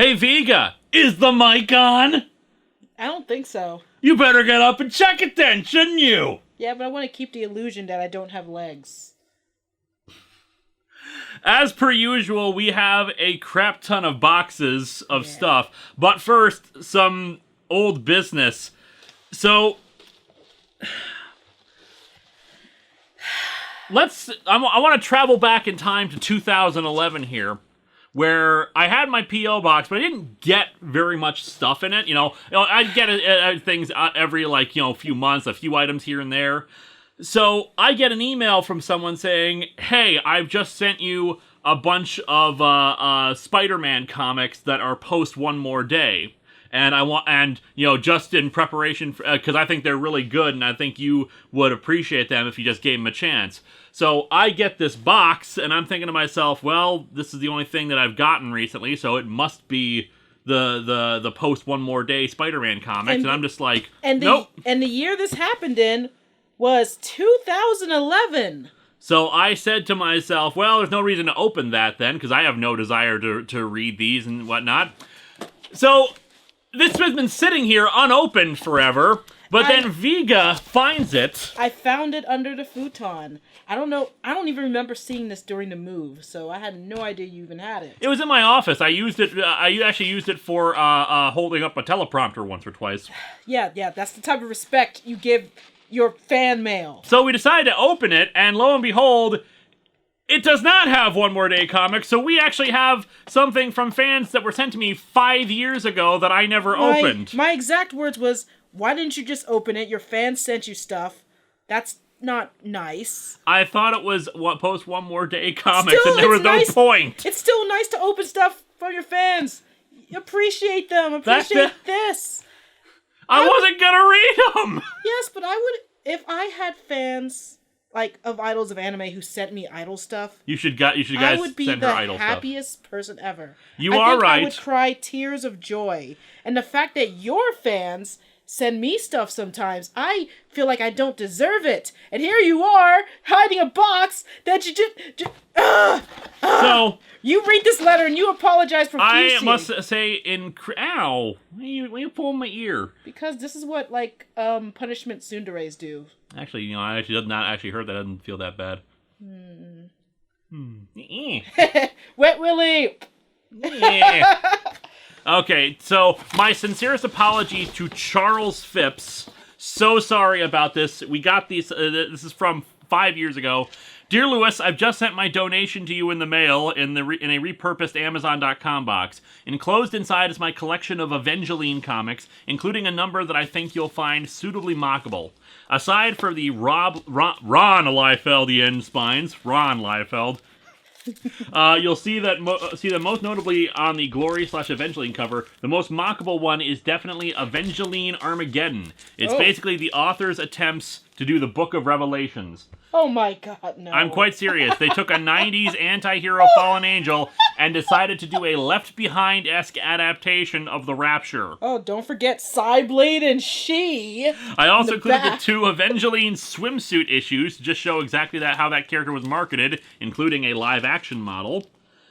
Hey, Vega, is the mic on? I don't think so. You better get up and check it then, shouldn't you? Yeah, but I want to keep the illusion that I don't have legs. As per usual, we have a crap ton of boxes of stuff. But first, some old business. So, I want to travel back in time to 2011 here, where I had my P.O. box, but I didn't get very much stuff in it. I'd get things every, few months, a few items here and there. So I get an email from someone saying, hey, I've just sent you a bunch of Spider-Man comics that are post One More Day. And just in preparation, because I think they're really good, and I think you would appreciate them if you just gave them a chance. So I get this box, and I'm thinking to myself, well, this is the only thing that I've gotten recently, so it must be the post One More Day Spider-Man comics, and I'm just like, nope. And the year this happened in was 2011. So I said to myself, well, there's no reason to open that then, because I have no desire to read these and whatnot. So this has been sitting here unopened forever, but then Vega finds it. I found it under the futon. I don't know. I don't even remember seeing this during the move, so I had no idea you even had it. It was in my office. I used it. I actually used it for holding up a teleprompter once or twice. Yeah. That's the type of respect you give your fan mail. So we decided to open it, and lo and behold, it does not have One More Day comics, so we actually have something from fans that were sent to me 5 years ago that I never opened. My exact words was, why didn't you just open it? Your fans sent you stuff. That's not nice. I thought it was post One More Day comics, and there was no point. It's still nice to open stuff from your fans. Appreciate them. Appreciate this. I wasn't gonna read them! Yes, but I would, if I had fans of idols of anime who sent me idol stuff. You should guys send her idol stuff. I would be the happiest person ever. You are right. I would cry tears of joy. And the fact that your fans send me stuff sometimes, I feel like I don't deserve it. And here you are, hiding a box that you just So you read this letter and you apologize profusely. I must say, ow! Why you pulling my ear? Because this is what punishment tsunderes do. Actually, I actually did not actually heard that. I didn't feel that bad. Wet Willy. Okay, so my sincerest apology to Charles Phipps. So sorry about this. We got these. This is from 5 years ago. Dear Lewis, I've just sent my donation to you in the mail in a repurposed Amazon.com box. Enclosed inside is my collection of Evangeline comics, including a number that I think you'll find suitably mockable. Aside from the Ron Liefeldian spines, Ron Liefeld, you'll see that most notably on the Glory/Evangeline cover, the most mockable one is definitely Evangeline Armageddon. It's basically the author's attempts to do the Book of Revelations. Oh my god, no. I'm quite serious. They took a 90s anti-hero fallen angel and decided to do a Left Behind-esque adaptation of The Rapture. Oh, don't forget Psyblade and She. I also included the 2 Evangeline swimsuit issues to just show exactly how that character was marketed, including a live-action model.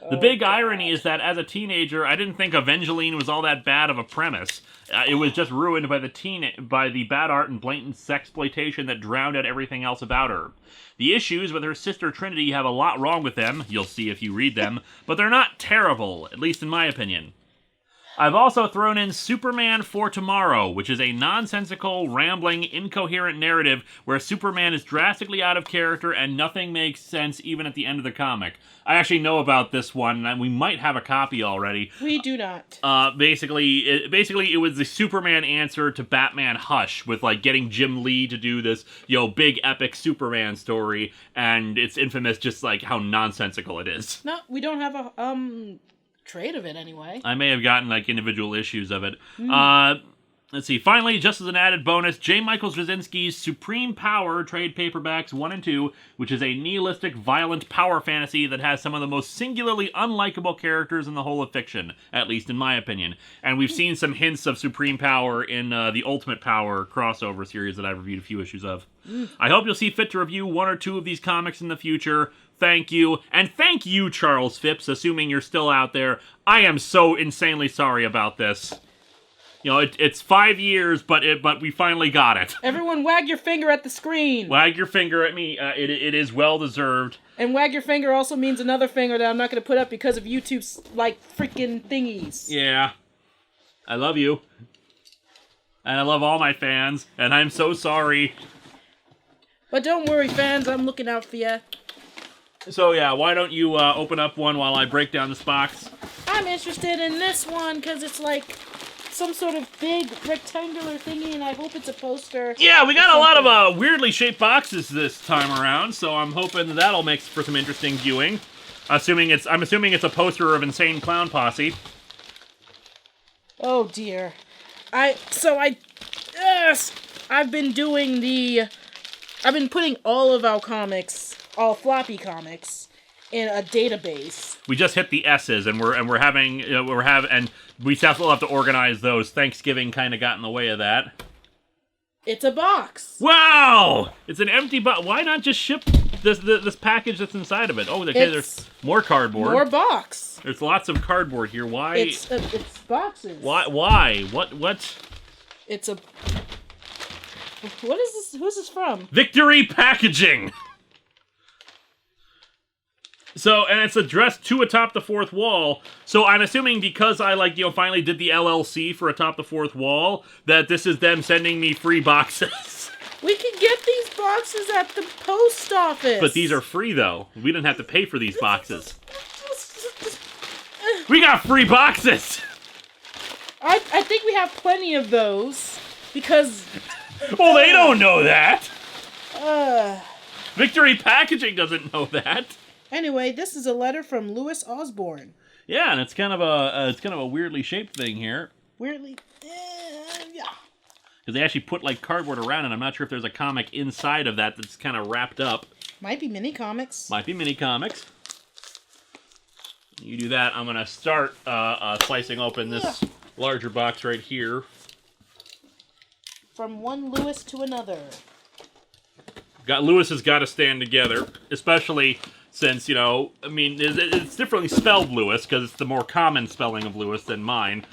The big irony is that as a teenager, I didn't think Evangeline was all that bad of a premise. It was just ruined by the bad art and blatant sexploitation that drowned out everything else about her. The issues with her sister Trinity have a lot wrong with them, you'll see if you read them, but they're not terrible, at least in my opinion. I've also thrown in Superman for Tomorrow, which is a nonsensical, rambling, incoherent narrative where Superman is drastically out of character and nothing makes sense even at the end of the comic. I actually know about this one, and we might have a copy already. We do not. Basically, it was the Superman answer to Batman Hush, with getting Jim Lee to do this, big epic Superman story, and it's infamous just how nonsensical it is. No, we don't have a trade of it anyway. I may have gotten individual issues of it. Let's see. Finally, just as an added bonus, J. Michael Straczynski's Supreme Power trade paperbacks 1 and 2, which is a nihilistic, violent power fantasy that has some of the most singularly unlikable characters in the whole of fiction, at least in my opinion. And we've seen some hints of Supreme Power in the Ultimate Power crossover series that I've reviewed a few issues of. I hope you'll see fit to review 1 or 2 of these comics in the future. thank you. And thank you, Charles Phipps, assuming you're still out there. I am so insanely sorry about this. You know, it's 5 years, but we finally got it. Everyone wag your finger at the screen. Wag your finger at me. It is well-deserved. And wag your finger also means another finger that I'm not going to put up because of YouTube's, like, freaking thingies. Yeah. I love you. And I love all my fans. And I'm so sorry. But don't worry, fans. I'm looking out for ya. So, yeah, why don't you open up one while I break down this box? I'm interested in this one because it's, like, some sort of big rectangular thingy, and I hope it's a poster. Yeah, we got a lot of weirdly shaped boxes this time around, so I'm hoping that'll make for some interesting viewing. I'm assuming it's a poster of Insane Clown Posse. Oh dear. I've been putting all of our comics, all floppy comics, in a database. We just hit the S's, and we still have to organize those. Thanksgiving kind of got in the way of that. It's a box. Wow! It's an empty box. Why not just ship this package that's inside of it? Oh, okay, there's more cardboard. More box. There's lots of cardboard here. Why? It's boxes. Why? What? It's a... What is this? Who's this from? Victory Packaging! So, and it's addressed to Atop the Fourth Wall. So I'm assuming because I finally did the LLC for Atop the Fourth Wall, that this is them sending me free boxes. We can get these boxes at the post office. But these are free though. We didn't have to pay for these boxes. We got free boxes. I think we have plenty of those because. Well, they don't know that. Victory Packaging doesn't know that. Anyway, this is a letter from Louis Osborne. Yeah, and it's kind of a weirdly shaped thing here. Weirdly, yeah. Because they actually put like cardboard around it. I'm not sure if there's a comic inside of that that's kind of wrapped up. Might be mini comics. Might be mini comics. You do that. I'm gonna start slicing open this larger box right here. From one Louis to another. Louis has got to stand together, especially. Since, it's differently spelled Lewis, because it's the more common spelling of Lewis than mine.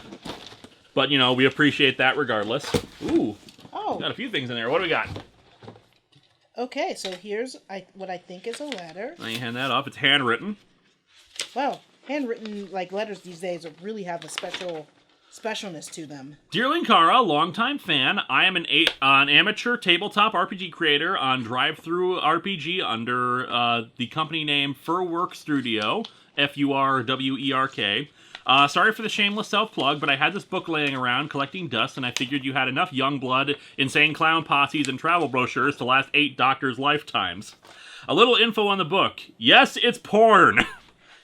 But, we appreciate that regardless. Ooh. Oh. Got a few things in there. What do we got? Okay, so here's what I think is a letter. Now you hand that off. It's handwritten. Well, handwritten, letters these days really have a specialness to them. Dear Linkara, longtime fan, I am an amateur tabletop RPG creator on Drive-Thru RPG under the company name Furwork Studio, Furwerk. Sorry for the shameless self-plug, but I had this book laying around collecting dust, and I figured you had enough young blood, insane clown posses, and travel brochures to last 8 doctors' lifetimes. A little info on the book. Yes, it's porn!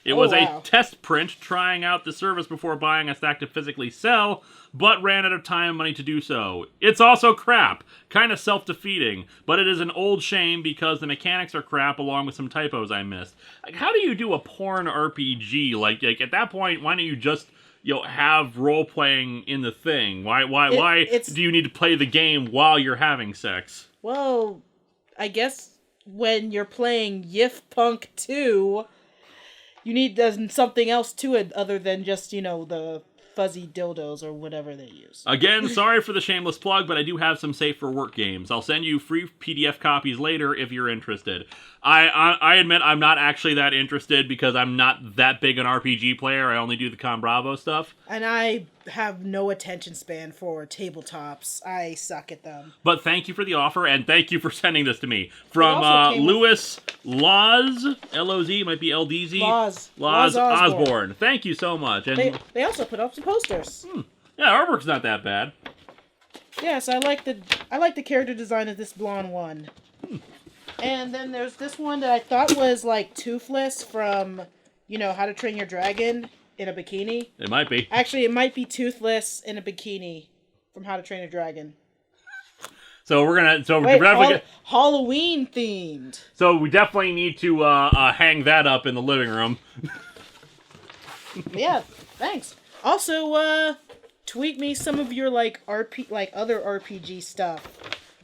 It was a test print trying out the service before buying a stack to physically sell, but ran out of time and money to do so. It's also crap. Kind of self-defeating, but it is an old shame because the mechanics are crap along with some typos I missed. How do you do a porn RPG? Like at that point, why don't you just have role-playing in the thing? Why do you need to play the game while you're having sex? Well, I guess when you're playing Yif Punk 2... You need something else to it other than just, the fuzzy dildos or whatever they use. Again, sorry for the shameless plug, but I do have some safe for work games. I'll send you free PDF copies later if you're interested. I admit I'm not actually that interested because I'm not that big an RPG player. I only do the Con Bravo stuff. And I have no attention span for tabletops. I suck at them. But thank you for the offer, and thank you for sending this to me. From Louis Loz, L-O-Z, might be L-D-Z. Loz Osborne. Thank you so much. And they also put up some posters. Yeah, artwork's not that bad. Yes, I like the character design of this blonde one. And then there's this one that I thought was Toothless from, How to Train Your Dragon in a bikini. It might be. Actually, it might be Toothless in a bikini from How to Train Your Dragon. So we're gonna. Halloween themed. So we definitely need to hang that up in the living room. Yeah, thanks. Also, tweet me some of your other RPG stuff.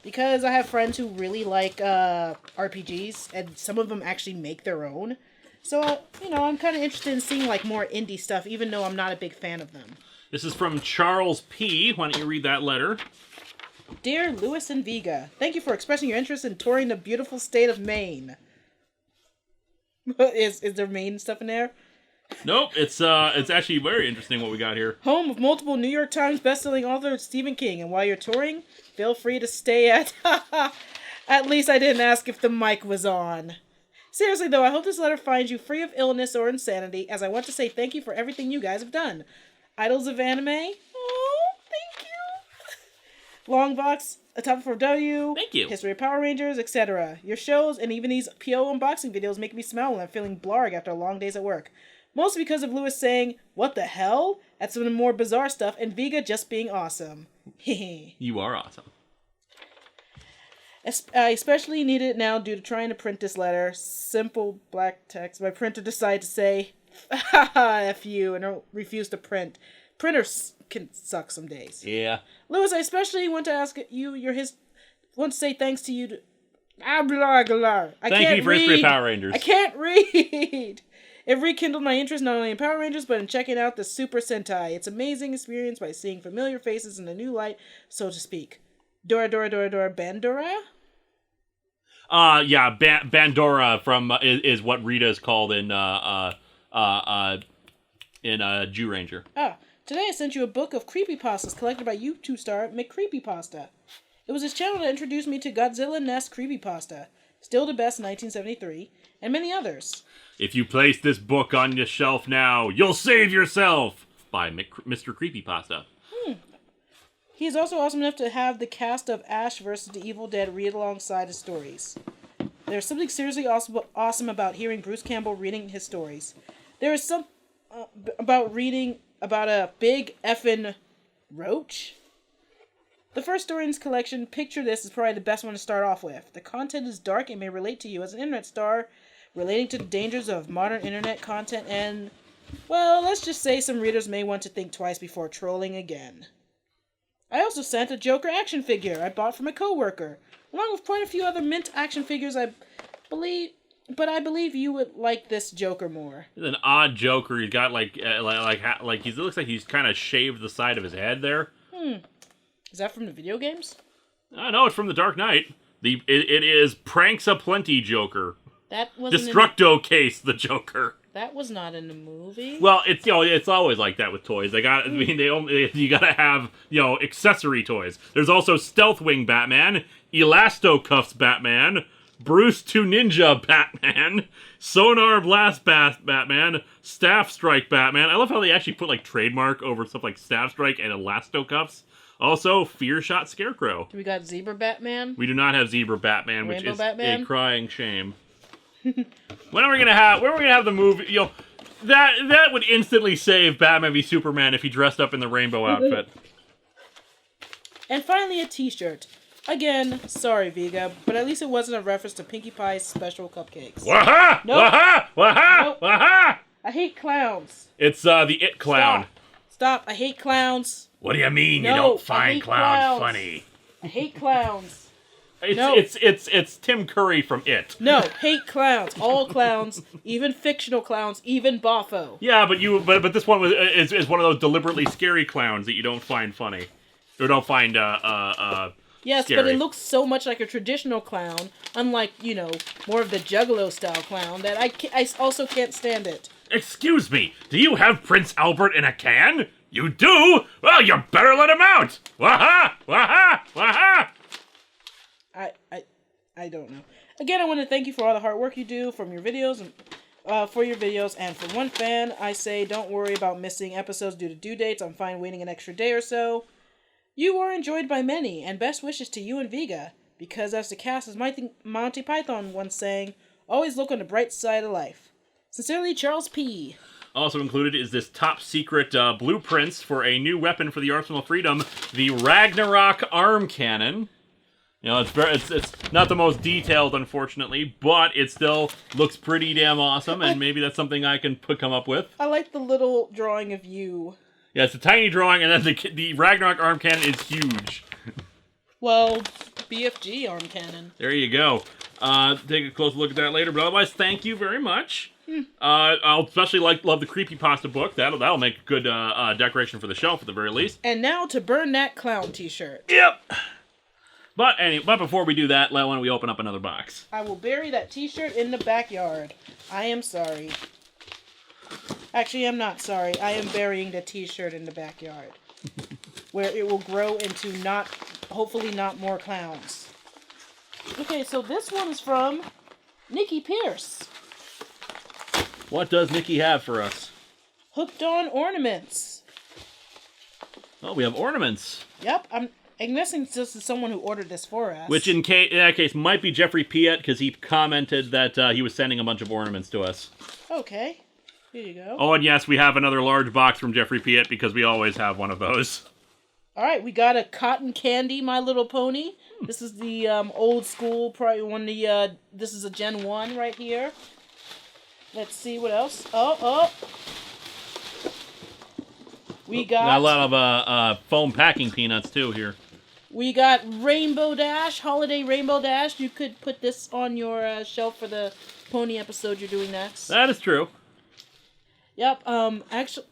because I have friends who really like RPGs, and some of them actually make their own. So, I'm kind of interested in seeing like more indie stuff, even though I'm not a big fan of them. This is from Charles P. Why don't you read that letter? Dear Lewis and Vega, thank you for expressing your interest in touring the beautiful state of Maine. Is there Maine stuff in there? Nope, it's actually very interesting what we got here. Home of multiple New York Times bestselling author Stephen King, and while you're touring, feel free to stay at... At least I didn't ask if the mic was on. Seriously though, I hope this letter finds you free of illness or insanity, as I want to say thank you for everything you guys have done. Idols of Anime? Oh, thank you. Longbox-AtopTheFourthWall. Thank you. History of Power Rangers, etc. Your shows and even these PO unboxing videos make me smile when I'm feeling blarg after long days at work. Mostly because of Lewis saying, "What the hell?" at some of the more bizarre stuff, and Vega just being awesome. You are awesome. I especially need it now due to trying to print this letter. Simple black text. My printer decided to say, F you, and refuse to print. Printers can suck some days. Yeah. Lewis, I especially want to ask you, want to say thanks to you to... Thank you for History of Power Rangers. I can't read! It rekindled my interest not only in Power Rangers, but in checking out the Super Sentai. It's an amazing experience by seeing familiar faces in a new light, so to speak. Dora Bandora? Yeah, Bandora from is what Rita is called in Jew Ranger. Today I sent you a book of creepypastas collected by YouTube star McCreepypasta. It was his channel that introduced me to Godzilla Nest Creepypasta, Still the Best 1973, and many others. If you place this book on your shelf now, you'll save yourself! By Mr. Creepypasta. He is also awesome enough to have the cast of Ash vs. the Evil Dead read alongside his stories. There's something seriously awesome about hearing Bruce Campbell reading his stories. There is some about reading about a big effing roach. The first story in his collection, Picture This, is probably the best one to start off with. The content is dark and may relate to you as an internet star, relating to the dangers of modern internet content and, well, let's just say some readers may want to think twice before trolling again. I also sent a Joker action figure I bought from a coworker, along with quite a few other mint action figures I believe you would like this Joker more. He's an odd Joker. He's got like he looks like he's kind of shaved the side of his head there. Is that from the video games? I know it's from the Dark Knight. It is Pranks Aplenty Joker. That wasn't Destructo Case the Joker. That was not in the movie. Well, it's always like that with toys. You gotta have accessory toys. There's also Stealthwing Batman, Elastocuffs Batman, Bruce 2 Ninja Batman, Sonar Blast Batman, Staff Strike Batman. I love how they actually put like trademark over stuff like Staff Strike and Elastocuffs. Also, Fear Shot Scarecrow. We got Zebra Batman. We do not have Zebra Batman, which Rainbow is Batman? a crying shame. When are we gonna have the movie? That would instantly save Batman v Superman if he dressed up in the rainbow outfit. And finally, a T-shirt. Again, sorry, Vega, but at least it wasn't a reference to Pinkie Pie's special cupcakes. Waha! Nope. Waha! Waha! Nope. Waha! I hate clowns. It's the It Clown. Stop. I hate clowns. What do you mean No, you don't I find hate clowns clowns. funny? I hate clowns. It's Tim Curry from It. No, hate clowns. All clowns, even fictional clowns, even Boffo. Yeah, but this one is one of those deliberately scary clowns that you don't find funny. Or don't find Yes, scary. but it looks so much like a traditional clown, unlike, more of the Juggalo style clown, that I also can't stand it. Excuse me, do you have Prince Albert in a can? You do? Well, you better let him out! Waha! Waha! Waha! I don't know. Again, I want to thank you for all the hard work you do for your videos, and for one fan, I say don't worry about missing episodes due to due dates. I'm fine waiting an extra day or so. You are enjoyed by many, and best wishes to you and Vega, because as the cast, as Monty Python once saying, always look on the bright side of life. Sincerely, Charles P. Also included is this top secret blueprints for a new weapon for the Arsenal of Freedom, the Ragnarok Arm Cannon. It's not the most detailed, unfortunately, but it still looks pretty damn awesome, and maybe that's something I can come up with. I like the little drawing of you. Yeah, it's a tiny drawing, and then the Ragnarok Arm Cannon is huge. Well, BFG arm cannon. There you go. Take a close look at that later. But otherwise, thank you very much. I'll especially love the Creepypasta book. That'll make a good decoration for the shelf at the very least. And now to burn that clown t-shirt. Yep. But before we do that, why don't we open up another box? I will bury that t-shirt in the backyard. I am sorry. Actually, I'm not sorry. I am burying the t-shirt in the backyard. Where it will grow into hopefully not more clowns. Okay, so this one's from Nikki Pierce. What does Nikki have for us? Hooked on ornaments. Oh, we have ornaments. Yep, I'm guessing this is someone who ordered this for us. Which in that case might be Jeffrey Piet, because he commented that he was sending a bunch of ornaments to us. Okay, here you go. Oh, and yes, we have another large box from Jeffrey Piet, because we always have one of those. Alright, we got a cotton candy My Little Pony. This is the old school, probably one of the, this is a Gen 1 right here. Let's see what else. Oh. We got a lot of foam packing peanuts, too, here. We got Rainbow Dash, Holiday Rainbow Dash. You could put this on your shelf for the pony episode you're doing next. That is true. Yep, actually,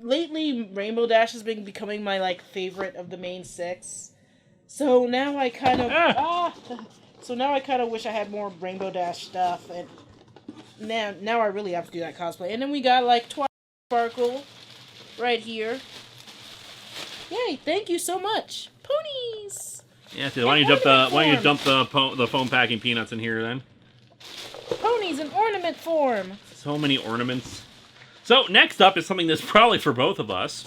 lately Rainbow Dash has been becoming my, favorite of the main 6. So now I kind of... So now I kind of wish I had more Rainbow Dash stuff, and now I really have to do that cosplay. And then we got, Twilight Sparkle right here. Yay, thank you so much. Ponies! Yeah, so why don't you dump the foam packing peanuts in here, then? Ponies in ornament form! So many ornaments. So, next up is something that's probably for both of us.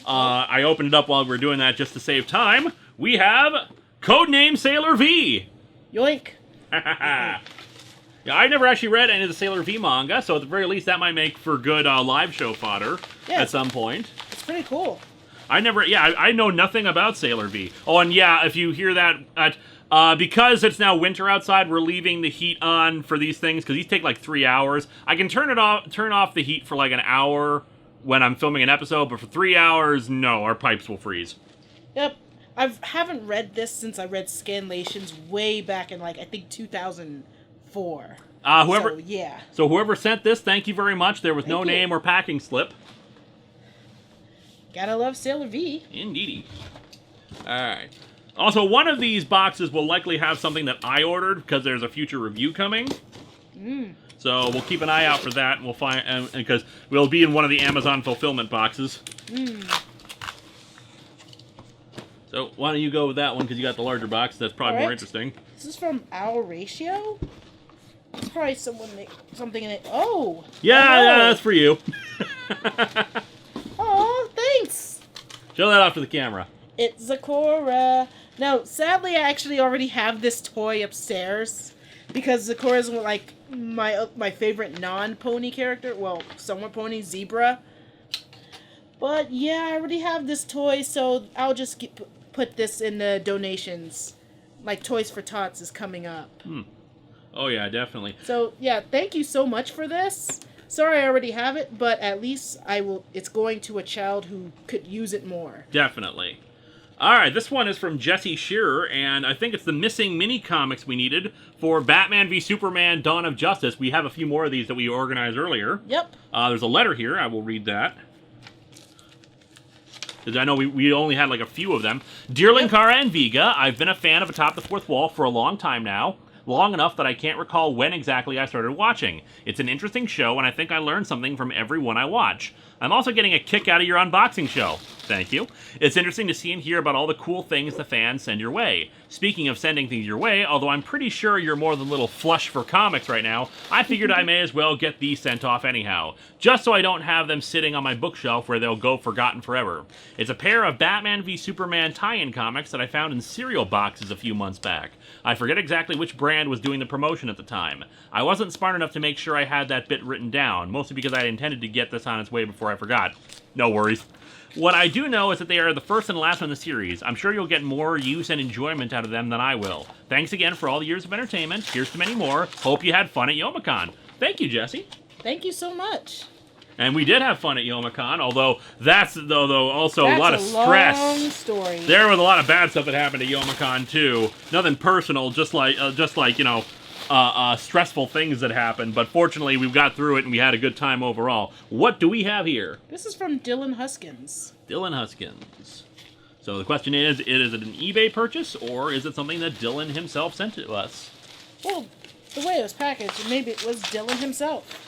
I opened it up while we were doing that just to save time. We have Codename Sailor V. Yoink. Yeah, I never actually read any of the Sailor V manga, so at the very least that might make for good live show fodder at some point. It's pretty cool. I know nothing about Sailor V. Oh, and yeah, if you hear that, because it's now winter outside, we're leaving the heat on for these things, because these take 3 hours. I can turn off the heat for an hour when I'm filming an episode, but for 3 hours, no, our pipes will freeze. Yep. I haven't read this since I read Scanlations way back in, I think 2004. So whoever sent this, thank you very much. There was no name or packing slip. Gotta love Sailor V. Indeedy. Alright. Also, one of these boxes will likely have something that I ordered, because there's a future review coming. So we'll keep an eye out for that, and we'll find, because we'll be in one of the Amazon fulfillment boxes. So why don't you go with that one, because you got the larger box. That's probably more interesting. This is from Our Ratio? It's probably something in it. Oh! Yeah, that's for you. Oh, thanks! Show that off to the camera. It's Zakora. Now, sadly, I actually already have this toy upstairs, because Zakora's my favorite non-pony character. Well, somewhat pony, Zebra. But yeah, I already have this toy, so I'll just put this in the donations. Toys for Tots is coming up. Oh yeah, definitely. So yeah, thank you so much for this. Sorry I already have it, but at least it's going to a child who could use it more. Definitely. Alright, this one is from Jesse Shearer, and I think it's the missing mini-comics we needed for Batman v Superman Dawn of Justice. We have a few more of these that we organized earlier. Yep. There's a letter here. I will read that. Because I know we only had a few of them. Dear Linkara and Vega, I've been a fan of Atop the Fourth Wall for a long time now. Long enough that I can't recall when exactly I started watching. It's an interesting show, and I think I learned something from every one I watch. I'm also getting a kick out of your unboxing show. Thank you. It's interesting to see and hear about all the cool things the fans send your way. Speaking of sending things your way, although I'm pretty sure you're more than a little flush for comics right now, I figured I may as well get these sent off anyhow, just so I don't have them sitting on my bookshelf where they'll go forgotten forever. It's a pair of Batman v Superman tie-in comics that I found in cereal boxes a few months back. I forget exactly which brand was doing the promotion at the time. I wasn't smart enough to make sure I had that bit written down, mostly because I intended to get this on its way before I forgot. No worries. What I do know is that they are the first and last one in the series. I'm sure you'll get more use and enjoyment out of them than I will. Thanks again for all the years of entertainment. Here's to many more. Hope you had fun at Youmacon. Thank you, Jesse. Thank you so much. And we did have fun at Youmacon, although that's also a lot of stress. Long story. There was a lot of bad stuff that happened at Youmacon too. Nothing personal, just like stressful things that happened. But fortunately, we got through it and we had a good time overall. What do we have here? This is from Dylan Huskins. Dylan Huskins. So the question is it an eBay purchase or is it something that Dylan himself sent to us? Well, the way it was packaged, maybe it was Dylan himself.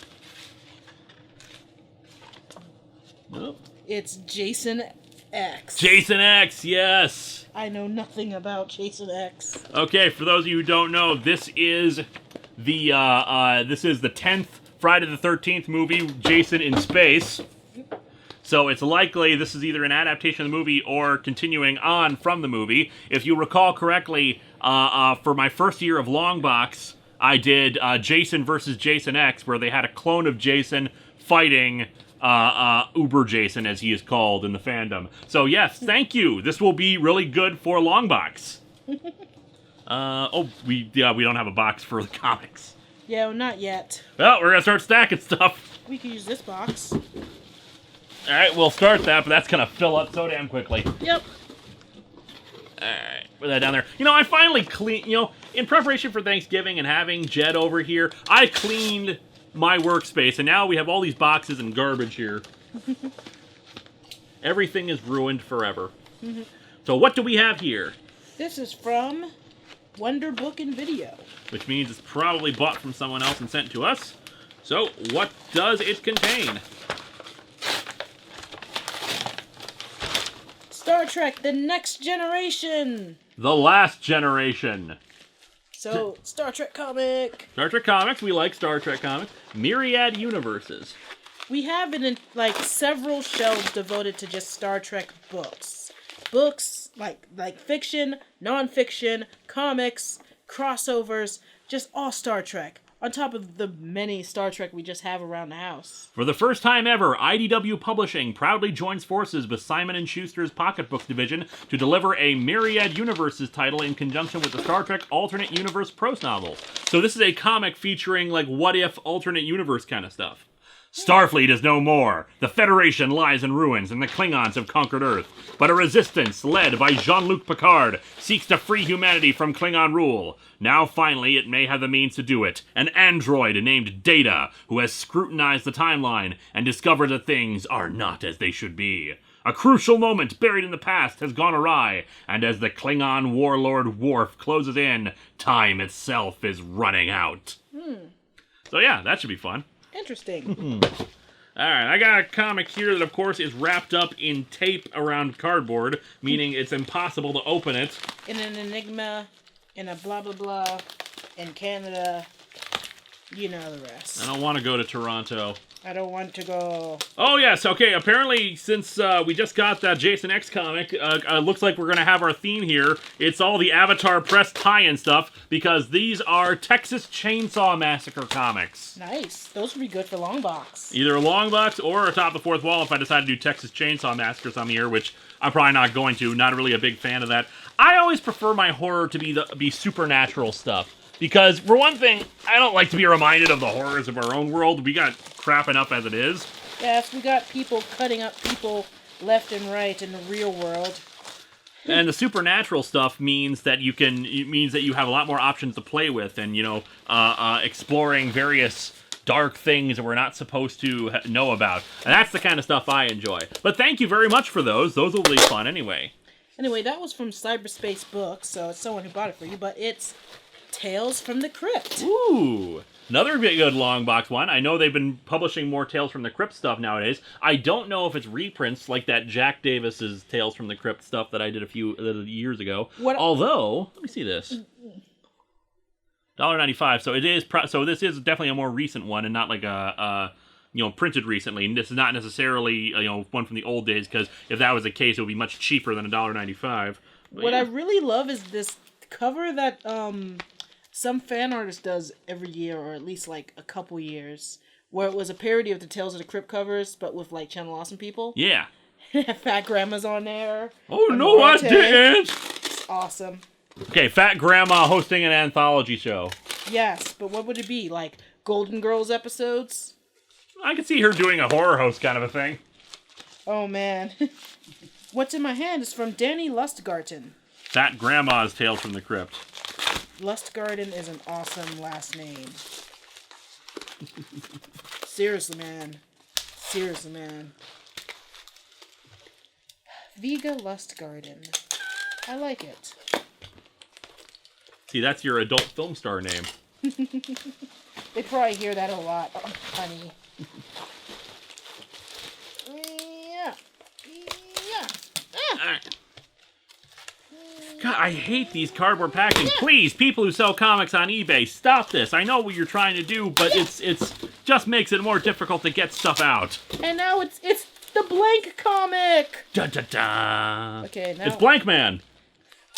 Nope. It's Jason X. Jason X, yes. I know nothing about Jason X. Okay, for those of you who don't know, this is the 10th Friday the 13th movie, Jason in Space. So it's likely this is either an adaptation of the movie or continuing on from the movie. If you recall correctly, for my first year of Longbox, I did Jason versus Jason X, where they had a clone of Jason fighting Uber Jason, as he is called in the fandom. So yes, thank you. This will be really good for Longbox. We don't have a box for the comics. Yeah, well, not yet. Well, we're gonna start stacking stuff. We could use this box. All right, we'll start that, but that's gonna fill up so damn quickly. Yep. All right, put that down there. I finally in preparation for Thanksgiving and having Jed over here, I cleaned my workspace, and now we have all these boxes and garbage here. Everything is ruined forever. So what do we have here? This is from Wonder Book and Video. Which means it's probably bought from someone else and sent to us. So what does it contain? Star Trek: The Next Generation. The Last Generation. So, Star Trek comic. Star Trek comics. We like Star Trek comics. Myriad Universes. We have it in, several shelves devoted to just Star Trek books. Books, like fiction, non-fiction, comics, crossovers, just all Star Trek. On top of the many Star Trek we just have around the house. For the first time ever, IDW Publishing proudly joins forces with Simon & Schuster's Pocketbook division to deliver a Myriad Universes title in conjunction with the Star Trek Alternate Universe prose novel. So this is a comic featuring, what-if alternate universe kind of stuff. Starfleet is no more. The Federation lies in ruins and the Klingons have conquered Earth. But a resistance, led by Jean-Luc Picard, seeks to free humanity from Klingon rule. Now finally it may have the means to do it. An android named Data, who has scrutinized the timeline and discovered that things are not as they should be. A crucial moment buried in the past has gone awry, and as the Klingon warlord Worf closes in, time itself is running out. So yeah, that should be fun. Interesting. Alright, I got a comic here that, of course, is wrapped up in tape around cardboard, meaning it's impossible to open it. In an enigma, in a blah blah blah, in Canada, you know the rest. I don't want to go to Toronto. I don't want to go. Oh, yes, okay, apparently, since we just got that Jason X comic, looks like we're going to have our theme here. It's all the Avatar Press tie-in stuff, because these are Texas Chainsaw Massacre comics. Nice. Those would be good for Longbox. Either a Longbox or Atop the Fourth Wall if I decide to do Texas Chainsaw Massacre some year, which I'm probably not going to. Not really a big fan of that. I always prefer my horror to be supernatural stuff. Because, for one thing, I don't like to be reminded of the horrors of our own world. We got crap enough as it is. Yes, we got people cutting up people left and right in the real world. And the supernatural stuff means that you have a lot more options to play with, and exploring various dark things that we're not supposed to know about. And that's the kind of stuff I enjoy. But thank you very much for those. Those will be fun anyway. Anyway, that was from Cyberspace Books, so it's someone who bought it for you, but it's Tales from the Crypt. Ooh, another good long box one. I know they've been publishing more Tales from the Crypt stuff nowadays. I don't know if it's reprints like that Jack Davis's Tales from the Crypt stuff that I did a few years ago. Although, let me see this. $1.95. So it is. So this is definitely a more recent one, and not like a printed recently. And this is not necessarily one from the old days, because if that was the case, it would be much cheaper than $1.95. What I really love is this cover that some fan artist does every year, or at least a couple years, where it was a parody of the Tales of the Crypt covers, but with Channel Awesome people. Yeah. Fat Grandma's on there. Oh, no, I didn't! It's awesome. Okay, Fat Grandma hosting an anthology show. Yes, but what would it be? Golden Girls episodes? I could see her doing a horror host kind of a thing. Oh, man. What's in my hand is from Danny Lustgarten. That grandma's Tales from the Crypt. Lustgarten is an awesome last name. Seriously, man. Seriously, man. Vega Lustgarten. I like it. See, that's your adult film star name. They probably hear that a lot, honey. Yeah. Yeah. Ah. All right. God, I hate these cardboard packaging. Please, people who sell comics on eBay, stop this. I know what you're trying to do, but it's just makes it more difficult to get stuff out. And now it's the blank comic. Da da da. Okay, now It's Blank Man.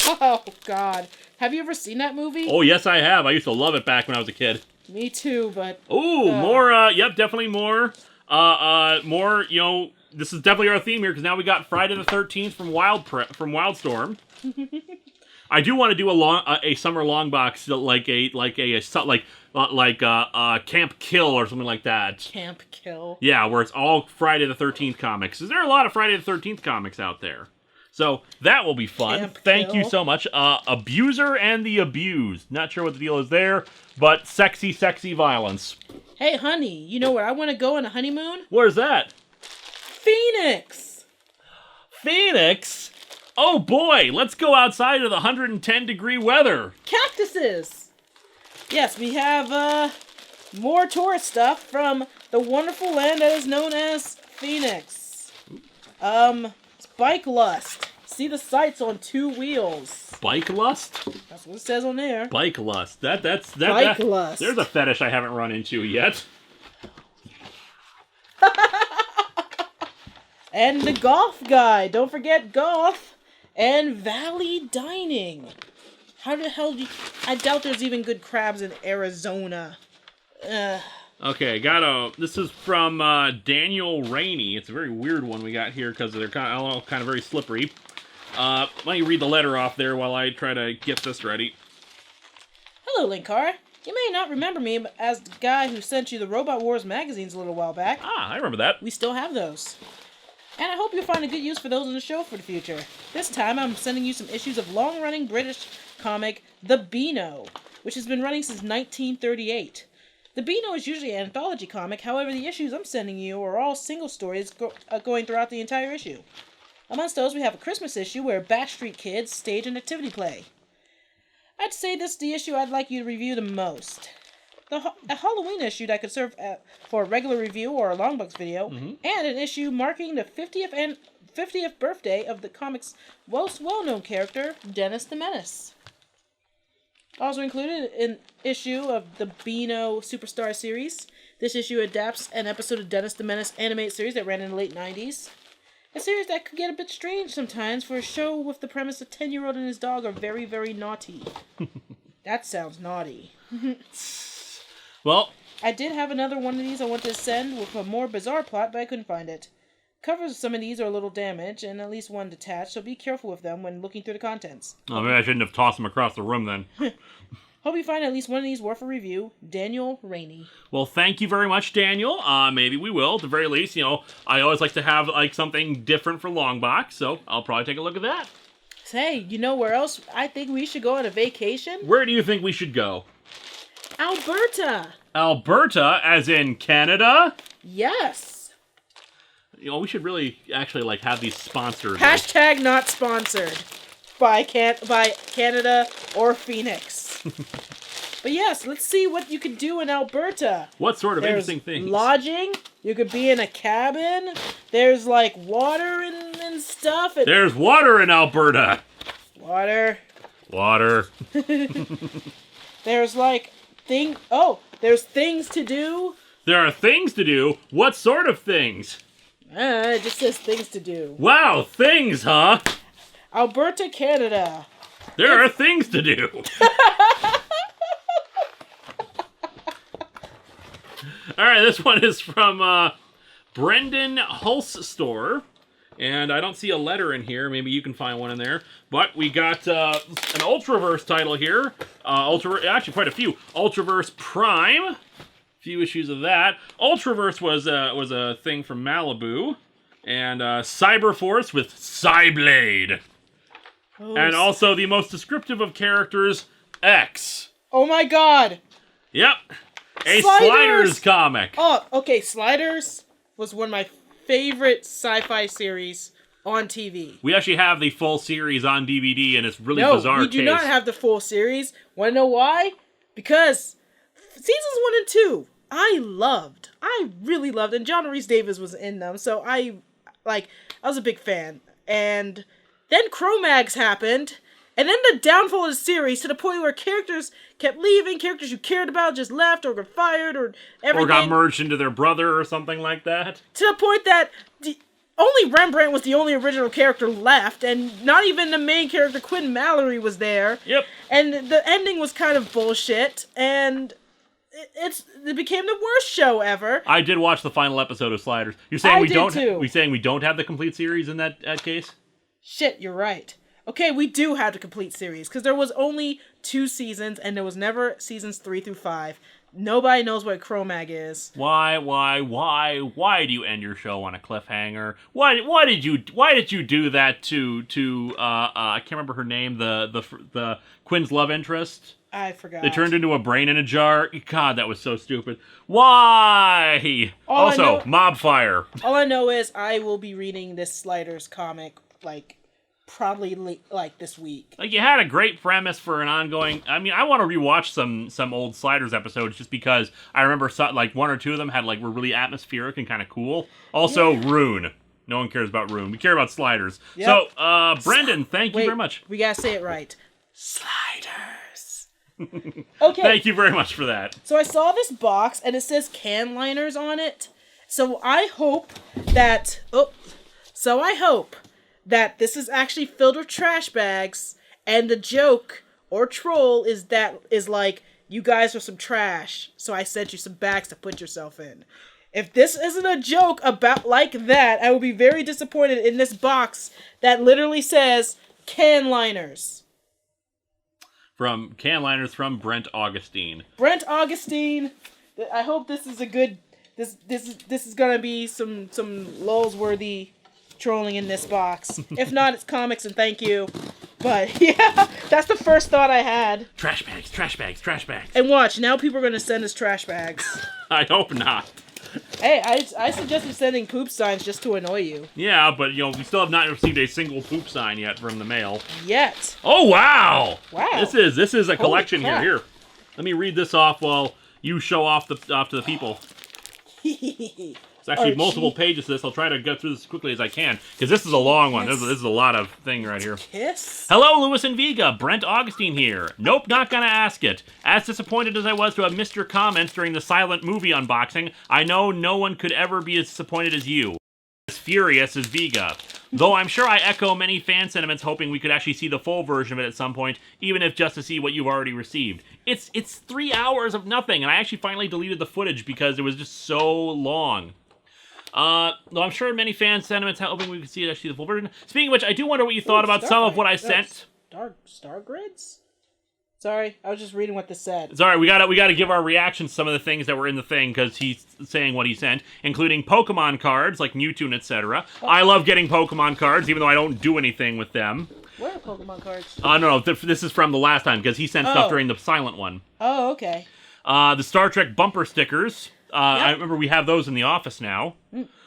Oh God, have you ever seen that movie? Oh yes, I have. I used to love it back when I was a kid. Me too, but Ooh, more. Yep, definitely more. More. You know, this is definitely our theme here because now we got Friday the 13th from Wildstorm. I do want to do a summer long box like Camp Kill or something like that. Camp Kill. Yeah, where it's all Friday the 13th comics. Is there a lot of Friday the 13th comics out there? So that will be fun. Camp Thank you Kill. so much. Abuser and the Abused. Not sure what the deal is there, but sexy, sexy violence. Hey, honey, you know where I want to go on a honeymoon? Where's that? Phoenix. Phoenix? Oh boy, let's go outside of the 110-degree weather. Cactuses. Yes, we have more tourist stuff from the wonderful land that is known as Phoenix. Bike Lust. See the sights on 2 wheels. Bike lust? That's what it says on there. Bike lust. That's Bike lust. There's a fetish I haven't run into yet. And the Goth Guy. Don't forget Goth. And Valley Dining. How the hell do you... I doubt there's even good crabs in Arizona. Okay, this is from Daniel Rainey. It's a very weird one we got here because they're kind of very slippery. Why don't you read the letter off there while I try to get this ready? Hello, Linkara. You may not remember me as the guy who sent you the Robot Wars magazines a little while back. Ah, I remember that. We still have those. And I hope you'll find a good use for those in the show for the future. This time I'm sending you some issues of long-running British comic The Beano, which has been running since 1938. The Beano is usually an anthology comic, however the issues I'm sending you are all single stories going throughout the entire issue. Amongst those we have a Christmas issue where Bash Street Kids stage an activity play. I'd say this is the issue I'd like you to review the most. A Halloween issue that could serve for a regular review or a longbox video, and an issue marking the 50th birthday of the comic's most well-known character, Dennis the Menace. Also included an issue of the Beano Superstar series. This issue adapts an episode of Dennis the Menace animated series that ran in the late 90s. A series that could get a bit strange sometimes for a show with the premise a 10-year-old and his dog are very, very naughty. That sounds naughty. Well, I did have another one of these I wanted to send with a more bizarre plot, but I couldn't find it. Covers of some of these are a little damaged, and at least one detached, so be careful with them when looking through the contents. oh, maybe I shouldn't have tossed them across the room then. Hope you find at least one of these worth a review. Daniel Rainey. Well, thank you very much, Daniel. Maybe we will, at the very least. You know, I always like to have something different for Longbox, so I'll probably take a look at that. Hey, you know where else I think we should go on a vacation? Where do you think we should go? Alberta. Alberta, as in Canada? Yes. You know, we should really actually have these sponsored. Hashtag not sponsored by Canada or Phoenix. But yes, let's see what you can do in Alberta. What sort of There's interesting things? Lodging. You could be in a cabin. There's water and stuff. There's water in Alberta. Water. Water. There's there's things to do. There are things to do. What sort of things? It just says things to do. Wow, things, huh? Alberta, Canada. There are things to do. All right, this one is from Brendan Hulse and I don't see a letter in here. Maybe you can find one in there. But we got an Ultraverse title here. Actually, quite a few. Ultraverse Prime few issues of that. Ultraverse was a thing from Malibu, and Cyberforce with Cyblade, and also the most descriptive of characters, X. Oh my god! Yep, a Sliders comic. Oh, okay, Sliders was one of my favorite sci-fi series on TV. We actually have the full series on DVD, and it's really bizarre. No, we do not have the full series. Want to know why? Because seasons 1 and 2, I really loved, and John Rhys Davies was in them, so I was a big fan. And then Cro-Mags happened, and then the downfall of the series to the point where characters kept leaving, characters you cared about just left or got fired or everything. Or got merged into their brother or something like that. To the point that only Rembrandt was the only original character left, and not even the main character, Quinn Mallory, was there. Yep. And the ending was kind of bullshit, and it became the worst show ever. I did watch the final episode of Sliders. You're saying we don't have the complete series in that case? Shit, you're right. Okay, we do have the complete series, because there was only 2 seasons, and there was never seasons 3 through 5. Nobody knows what Cro-Mag is. Why do you end your show on a cliffhanger? Why did you do that to I can't remember her name, the Quinn's love interest? I forgot. They turned into a brain in a jar. God, that was so stupid. Why? Mob Fire. All I know is I will be reading this Sliders comic probably this week. You had a great premise for an ongoing. I mean, I want to rewatch some old Sliders episodes just because I remember one or two of them were really atmospheric and kind of cool. Also, Rune. No one cares about Rune. We care about Sliders. Yep. So, Brendan, thank you very much. We gotta say it right. Sliders. Okay. Thank you very much for that. So I saw this box and it says can liners on it. So I hope that this is actually filled with trash bags, and the joke or troll is you guys are some trash, so I sent you some bags to put yourself in. If this isn't a joke about like that, I will be very disappointed in this box that literally says can liners. From Can Liners from Brent Augustine. Brent Augustine, I hope this is a good. This is gonna be some lulz-worthy trolling in this box. If not, it's comics and thank you. But yeah, that's the first thought I had. Trash bags, trash bags, trash bags. And watch, now people are gonna send us trash bags. I hope not. Hey, I suggested sending poop signs just to annoy you. Yeah, but we still have not received a single poop sign yet from the mail. Yet. Oh wow! Wow. This is a collection here. Here, let me read this off while you show off to the people. It's actually multiple pages to this. I'll try to go through this as quickly as I can, because this is a long one. This is a lot of thing right here. Kiss? Hello, Lewis and Vega. Brent Augustine here. Nope, not gonna ask it. As disappointed as I was to have missed your comments during the silent movie unboxing, I know no one could ever be as disappointed as you. As furious as Vega. Though I'm sure I echo many fan sentiments hoping we could actually see the full version of it at some point, even if just to see what you've already received. It's 3 hours of nothing, and I actually finally deleted the footage because it was just so long. Though I'm sure many fan sentiments hoping we could see actually the full version. Speaking of which, I do wonder what you thought about some of what I sent. Star grids? Sorry, I was just reading what this said. Sorry, we gotta give our reactions to some of the things that were in the thing, because he's saying what he sent, including Pokemon cards, like Mewtwo, etc. Oh. I love getting Pokemon cards, even though I don't do anything with them. Where are Pokemon cards? No, this is from the last time, because he sent stuff during the silent one. Oh, okay. The Star Trek bumper stickers. Yep. I remember we have those in the office now.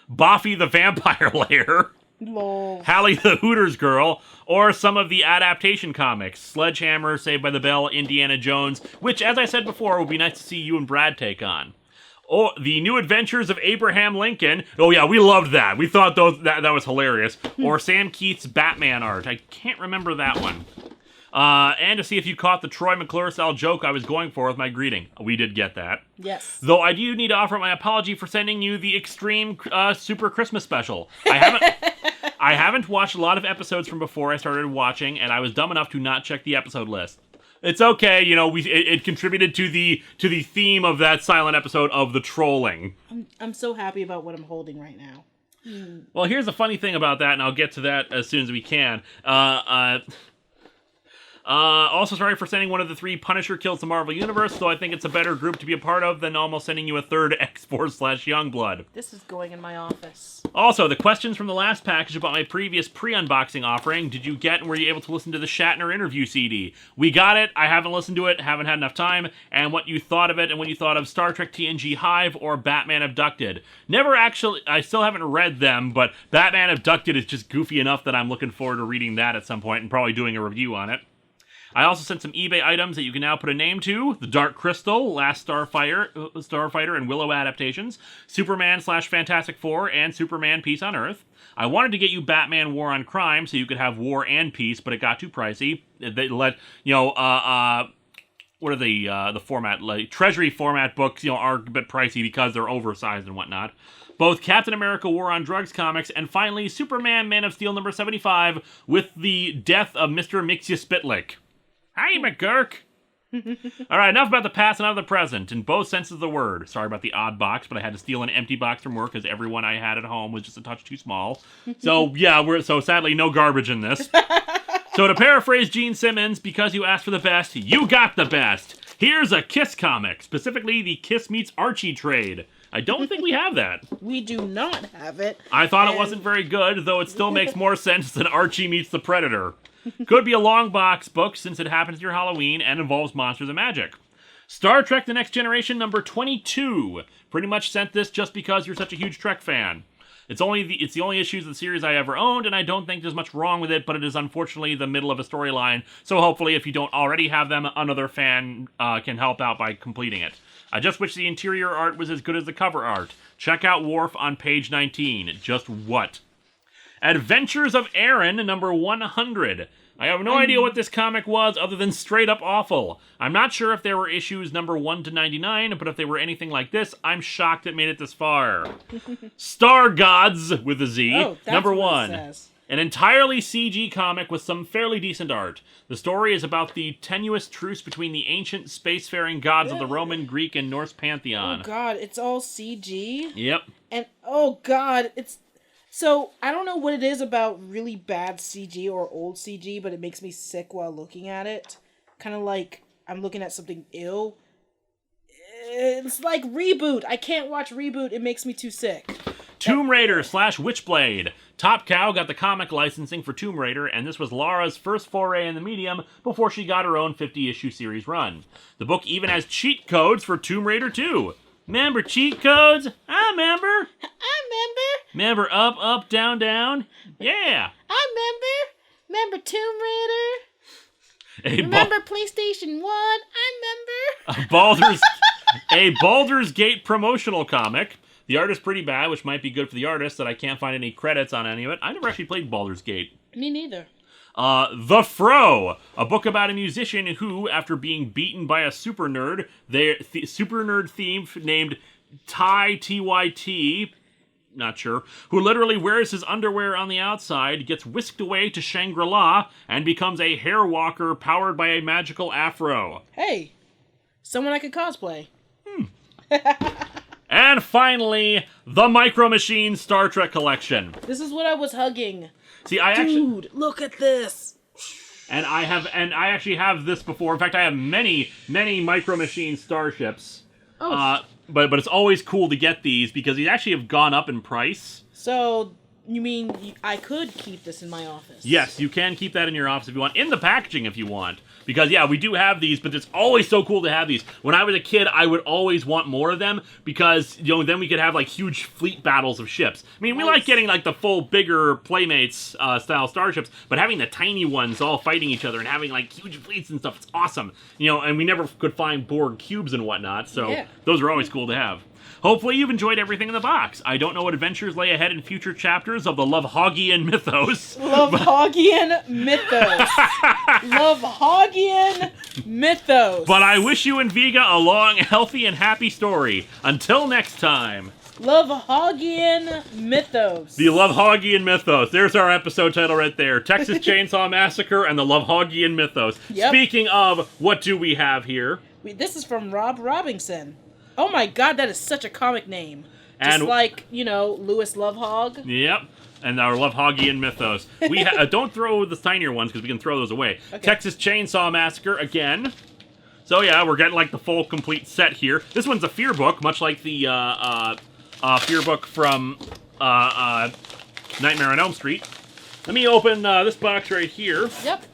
Buffy the Vampire Lair. Lol. Hallie the Hooters Girl, or some of the adaptation comics, Sledgehammer, Saved by the Bell, Indiana Jones, which, as I said before, would be nice to see you and Brad take on. Or The New Adventures of Abraham Lincoln. Oh yeah, we loved that. We thought that was hilarious. Or Sam Keith's Batman art. I can't remember that one. And to see if you caught the Troy McClure style joke I was going for with my greeting. We did get that. Yes. Though I do need to offer my apology for sending you the Extreme Super Christmas Special. I haven't watched a lot of episodes from before I started watching, and I was dumb enough to not check the episode list. It's okay, it contributed to the theme of that silent episode of the trolling. I'm so happy about what I'm holding right now. Well, here's the funny thing about that, and I'll get to that as soon as we can. Also, sorry for sending one of the 3 Punisher kills to Marvel Universe, though I think it's a better group to be a part of than almost sending you a third X-Force/Youngblood. This is going in my office. Also, the questions from the last package about my previous pre-unboxing offering, did you get and were you able to listen to the Shatner interview CD? We got it, I haven't listened to it, haven't had enough time, and what you thought of it, and what you thought of Star Trek TNG Hive or Batman Abducted. Never actually, I still haven't read them, but Batman Abducted is just goofy enough that I'm looking forward to reading that at some point and probably doing a review on it. I also sent some eBay items that you can now put a name to. The Dark Crystal, Last Starfighter and Willow adaptations, Superman/Fantastic Four, and Superman Peace on Earth. I wanted to get you Batman War on Crime so you could have War and Peace, but it got too pricey. They let, what are the format, like Treasury format books, are a bit pricey because they're oversized and whatnot. Both Captain America War on Drugs comics, and finally Superman Man of Steel number 75 with the death of Mr. Mixia-Spitlick. Hi, McGurk! Alright, enough about the past and now the present, in both senses of the word. Sorry about the odd box, but I had to steal an empty box from work because everyone I had at home was just a touch too small. So, yeah, so sadly, no garbage in this. So to paraphrase Gene Simmons, because you asked for the best, you got the best! Here's a Kiss comic, specifically the Kiss meets Archie trade. I don't think we have that. We do not have it. I thought it wasn't very good, though it still makes more sense than Archie meets the Predator. Could be a long box book since it happens near Halloween and involves monsters and magic. Star Trek The Next Generation number 22. Pretty much sent this just because you're such a huge Trek fan. It's the only issues of the series I ever owned, and I don't think there's much wrong with it, but it is unfortunately the middle of a storyline, so hopefully if you don't already have them, another fan can help out by completing it. I just wish the interior art was as good as the cover art. Check out Worf on page 19. Just what? Adventures of Aaron, number 100. I have no idea what this comic was other than straight up awful. I'm not sure if there were issues number 1 to 99, but if they were anything like this, I'm shocked it made it this far. Star Gods, with a Z, number 1. An entirely CG comic with some fairly decent art. The story is about the tenuous truce between the ancient spacefaring gods of the Roman, Greek, and Norse pantheon. Oh god, it's all CG? Yep. And, oh god, it's... So, I don't know what it is about really bad CG or old CG, but it makes me sick while looking at it. Kind of like I'm looking at something ill. It's like Reboot. I can't watch Reboot. It makes me too sick. Tomb Raider / Witchblade. Top Cow got the comic licensing for Tomb Raider, and this was Lara's first foray in the medium before she got her own 50-issue series run. The book even has cheat codes for Tomb Raider 2. Remember cheat codes? I remember. Remember up, up, down, down? Yeah. I remember Tomb Raider. Remember PlayStation 1? I remember. A Baldur's Gate promotional comic. The art is pretty bad, which might be good for the artist, that I can't find any credits on any of it. I never actually played Baldur's Gate. Me neither. The Fro, a book about a musician who, after being beaten by a super nerd, super nerd thief named Tyt, not sure, who literally wears his underwear on the outside, gets whisked away to Shangri-La, and becomes a hair walker powered by a magical afro. Hey, someone I could cosplay. And finally, the Micro Machines Star Trek Collection. This is what I was hugging. See, Dude, look at this. And I actually have this before. In fact, I have many Micro Machines starships. Oh. But it's always cool to get these because these actually have gone up in price. So, you mean I could keep this in my office? Yes, you can keep that in your office if you want. In the packaging if you want. Because, yeah, we do have these, but it's always so cool to have these. When I was a kid, I would always want more of them because, then we could have, huge fleet battles of ships. I mean, we like getting, the full, bigger Playmates style starships, but having the tiny ones all fighting each other and having, huge fleets and stuff, it's awesome. And we never could find Borg cubes and whatnot, so those are always cool to have. Hopefully you've enjoyed everything in the box. I don't know what adventures lay ahead in future chapters of the Lovhaugian Mythos. Lovhaugian Mythos. Lovhaugian Mythos. But I wish you and Vega a long, healthy, and happy story. Until next time. Lovhaugian Mythos. The Lovhaugian Mythos. There's our episode title right there. Texas Chainsaw Massacre and the Lovhaugian Mythos. Yep. Speaking of, what do we have here? This is from Rob Robinson. Oh my god, that is such a comic name. Just like, Louis Lovehog. Yep. And our Lovhaugian Mythos. We don't throw the tinier ones because we can throw those away. Okay. Texas Chainsaw Massacre again. So yeah, we're getting like the full complete set here. This one's a fear book, much like the fear book from Nightmare on Elm Street. Let me open this box right here. Yep.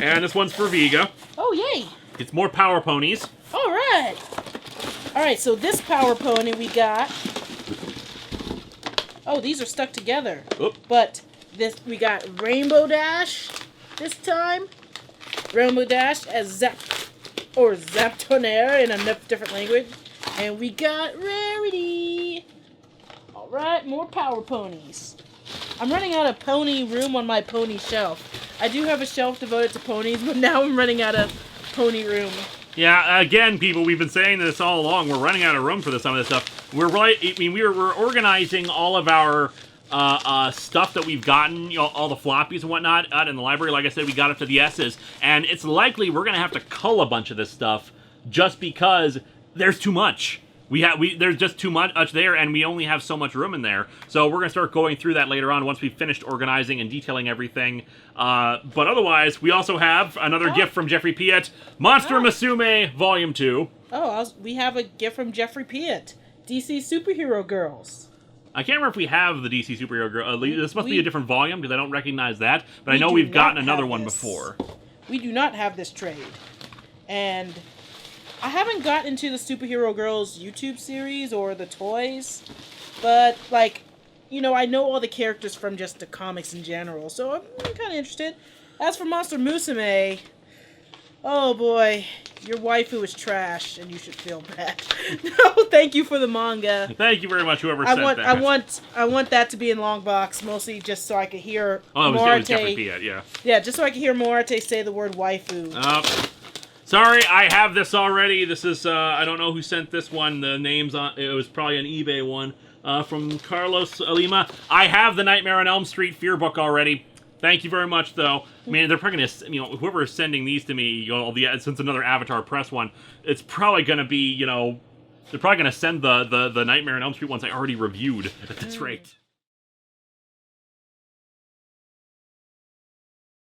And this one's for Vega. Oh, yay. It's more Power Ponies. All right. All right, so this Power Pony we got. Oh, these are stuck together. Oop. But this we got Rainbow Dash this time. Rainbow Dash as Zaptonair in a different language. And we got Rarity. All right, more Power Ponies. I'm running out of pony room on my pony shelf. I do have a shelf devoted to ponies, but now I'm running out of pony room. Yeah, again, people, we've been saying this all along. We're running out of room for some of this stuff. We're organizing all of our stuff that we've gotten, all the floppies and whatnot out in the library. Like I said, we got up to the S's, and it's likely we're going to have to cull a bunch of this stuff just because there's too much. There's just too much there, and we only have so much room in there. So we're going to start going through that later on once we've finished organizing and detailing everything. But otherwise, we also have another gift from Jeffrey Piet, Monster Musume Volume 2. Oh, we have a gift from Jeffrey Piet, DC Superhero Girls. I can't remember if we have the DC Superhero Girl. This must be a different volume because I don't recognize that. But I know we've gotten another one before. We do not have this trade. And I haven't gotten into the Superhero Girls YouTube series or the toys, but, like, you know, I know all the characters from just the comics in general, so I'm kind of interested. As for Monster Musume, oh boy, your waifu is trash, and you should feel bad. No, thank you for the manga. Thank you very much, whoever sent that. I want that to be in long box, mostly just so I could hear it was Jeffrey Piet, yeah. Yeah, just so I could hear Morate say the word waifu. Sorry, I have this already. This is, I don't know who sent this one. The name's on, it was probably an eBay one, from Carlos Lima. I have the Nightmare on Elm Street Fear Book already. Thank you very much, though. I mean, they're probably going to, whoever is sending these to me, since another Avatar Press one, it's probably going to be, they're probably going to send the Nightmare on Elm Street ones I already reviewed at this rate.